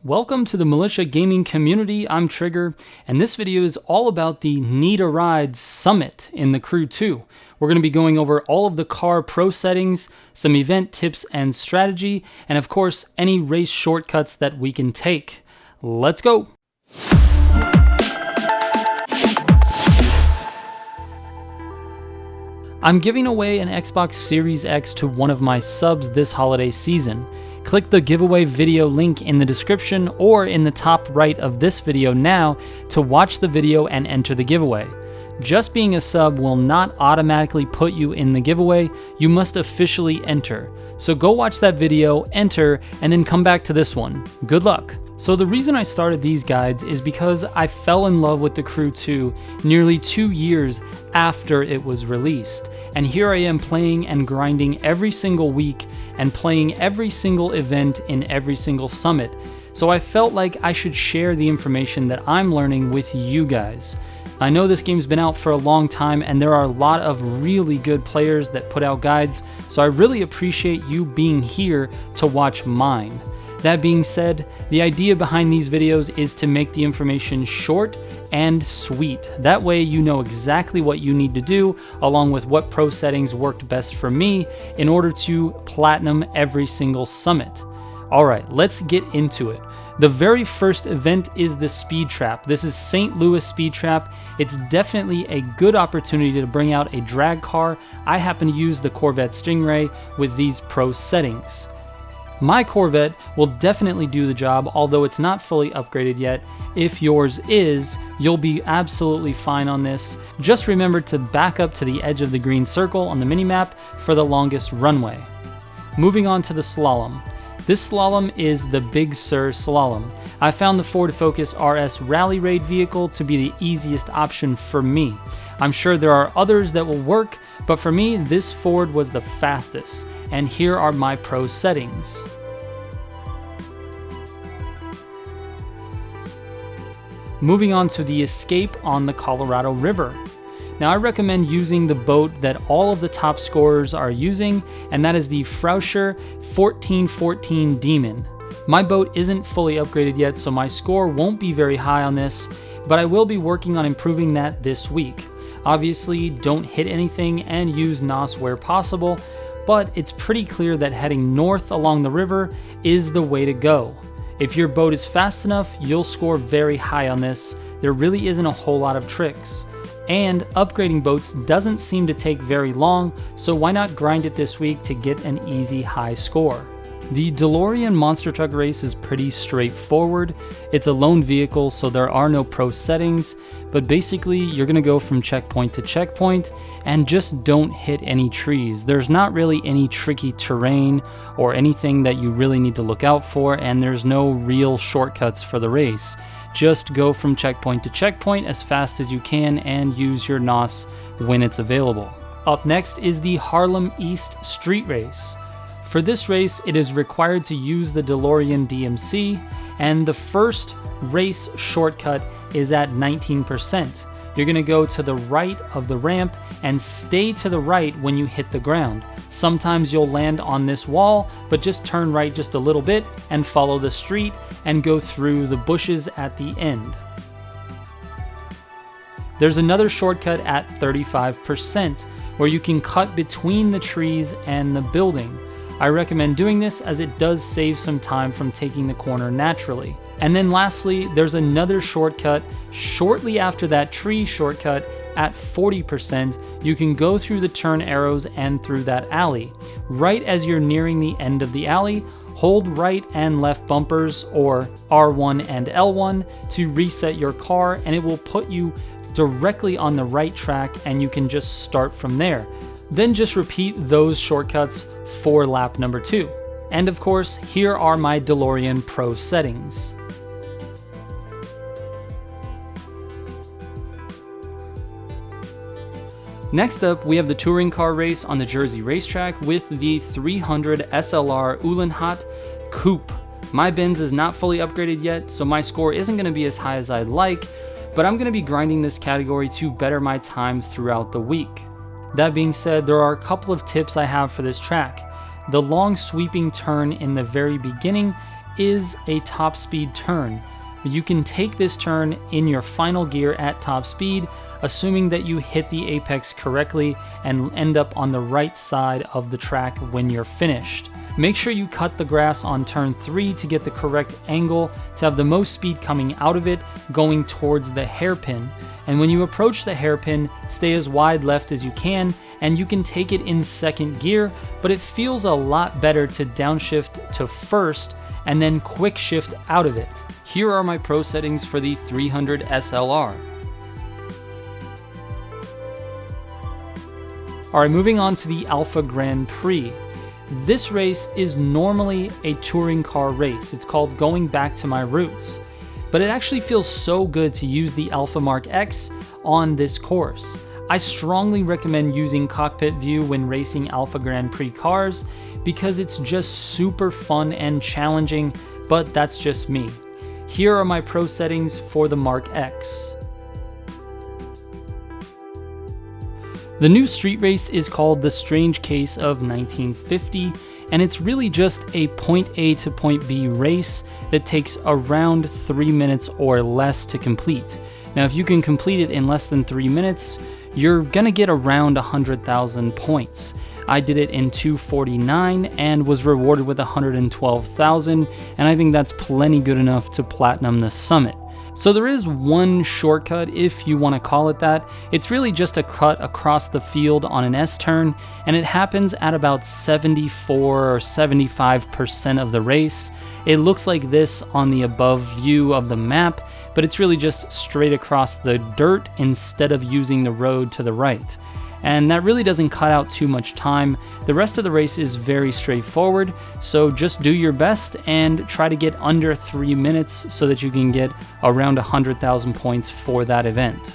Welcome to the Militia Gaming Community. I'm Trigger, and this video is all about the Need a Ride Summit in the Crew 2. We're going to be going over all of the car pro settings, some event tips and strategy, and of course, any race shortcuts that we can take. Let's go! I'm giving away an Xbox Series X to one of my subs this holiday season. Click the giveaway video link in the description or in the top right of this video now to watch the video and enter the giveaway. Just being a sub will not automatically put you in the giveaway, you must officially enter. So go watch that video, enter, and then come back to this one. Good luck! So the reason I started these guides is because I fell in love with the Crew 2 nearly 2 years after it was released. And here I am playing and grinding every single week and playing every single event in every single summit. So I felt like I should share the information that I'm learning with you guys. I know this game's been out for a long time and there are a lot of really good players that put out guides, so I really appreciate you being here to watch mine. That being said, the idea behind these videos is to make the information short and sweet. That way you know exactly what you need to do, along with what pro settings worked best for me in order to platinum every single summit. Alright, let's get into it. The very first event is the Speed Trap. This is St. Louis Speed Trap. It's definitely a good opportunity to bring out a drag car. I happen to use the Corvette Stingray with these pro settings. My Corvette will definitely do the job, although it's not fully upgraded yet. If yours is, you'll be absolutely fine on this. Just remember to back up to the edge of the green circle on the minimap for the longest runway. Moving on to the slalom. This slalom is the Big Sur slalom. I found the Ford Focus RS Rally Raid vehicle to be the easiest option for me. I'm sure there are others that will work, but for me, this Ford was the fastest. And here are my pro settings. Moving on to the escape on the Colorado River. Now I recommend using the boat that all of the top scorers are using, and that is the Frauscher 1414 Demon. My boat isn't fully upgraded yet, so my score won't be very high on this, but I will be working on improving that this week. Obviously, don't hit anything and use NOS where possible, but it's pretty clear that heading north along the river is the way to go. If your boat is fast enough, you'll score very high on this. There really isn't a whole lot of tricks. And upgrading boats doesn't seem to take very long, so why not grind it this week to get an easy high score? The DeLorean Monster Truck race is pretty straightforward. It's a lone vehicle, so there are no pro settings, but basically you're going to go from checkpoint to checkpoint and just don't hit any trees. There's not really any tricky terrain or anything that you really need to look out for, and there's no real shortcuts for the race. Just go from checkpoint to checkpoint as fast as you can and use your NOS when it's available. Up next is the Harlem East Street Race. For this race, it is required to use the DeLorean DMC, and the first race shortcut is at 19%. You're going to go to the right of the ramp and stay to the right when you hit the ground. Sometimes you'll land on this wall, but just turn right just a little bit and follow the street and go through the bushes at the end. There's another shortcut at 35% where you can cut between the trees and the building. I recommend doing this as it does save some time from taking the corner naturally. And then lastly, there's another shortcut shortly after that tree shortcut at 40%. You can go through the turn arrows and through that alley. Right as you're nearing the end of the alley, hold right and left bumpers, or R1 and L1, to reset your car, and it will put you directly on the right track and you can just start from there. Then just repeat those shortcuts for lap number 2. And of course, here are my DeLorean Pro settings. Next up, we have the touring car race on the Jersey racetrack with the 300 SLR Uhlenhaut Coupe. My Benz is not fully upgraded yet, so my score isn't going to be as high as I'd like, but I'm going to be grinding this category to better my time throughout the week. That being said, there are a couple of tips I have for this track. The long sweeping turn in the very beginning is a top speed turn. You can take this turn in your final gear at top speed, assuming that you hit the apex correctly and end up on the right side of the track when you're finished. Make sure you cut the grass on turn 3 to get the correct angle to have the most speed coming out of it, going towards the hairpin. And when you approach the hairpin, stay as wide left as you can, and you can take it in second gear, but it feels a lot better to downshift to first and then quick shift out of it. Here are my pro settings for the 300 SLR. Alright, moving on to the Alpha Grand Prix. This race is normally a touring car race. It's called Going Back to My Roots. But it actually feels so good to use the Alpha Mark X on this course. I strongly recommend using cockpit view when racing Alpha Grand Prix cars because it's just super fun and challenging, but that's just me. Here are my pro settings for the Mark X. The new street race is called The Strange Case of 1950, and it's really just a point A to point B race that takes around 3 minutes or less to complete. Now, if you can complete it in less than 3 minutes, you're gonna get around 100,000 points. I did it in 249 and was rewarded with 112,000, and I think that's plenty good enough to platinum the summit. So there is one shortcut, if you want to call it that. It's really just a cut across the field on an S-turn, and it happens at about 74 or 75% of the race. It looks like this on the above view of the map, but it's really just straight across the dirt instead of using the road to the right. And that really doesn't cut out too much time. The rest of the race is very straightforward, so just do your best and try to get under 3 minutes so that you can get around 100,000 points for that event.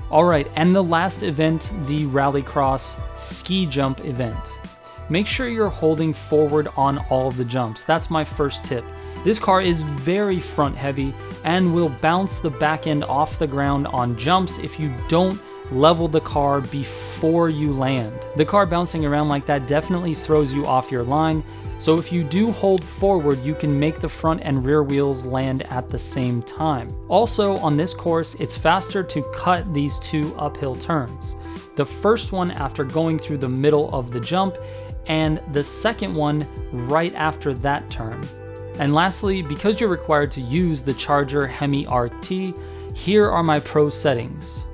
Alright, and the last event, the Rallycross ski jump event. Make sure you're holding forward on all of the jumps. That's my first tip. This car is very front heavy and will bounce the back end off the ground on jumps if you don't level the car before you land. The car bouncing around like that definitely throws you off your line, so if you do hold forward, you can make the front and rear wheels land at the same time. Also, on this course, it's faster to cut these 2 uphill turns. The first one after going through the middle of the jump, and the second one right after that turn. And lastly, because you're required to use the Charger Hemi RT, here are my pro settings.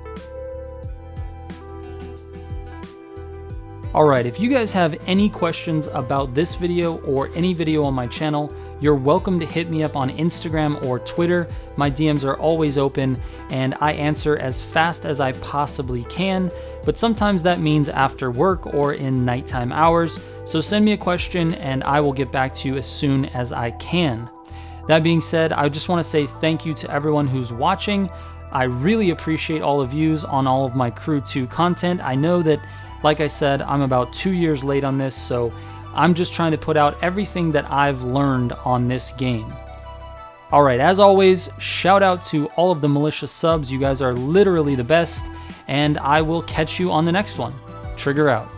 Alright, if you guys have any questions about this video or any video on my channel, you're welcome to hit me up on Instagram or Twitter. My DMs are always open and I answer as fast as I possibly can, but sometimes that means after work or in nighttime hours, so send me a question and I will get back to you as soon as I can. That being said, I just want to say thank you to everyone who's watching. I really appreciate all the views on all of my Crew 2 content. I know that, like I said, I'm about 2 years late on this, so I'm just trying to put out everything that I've learned on this game. Alright, as always, shout out to all of the Militia subs. You guys are literally the best, and I will catch you on the next one. Trigger out.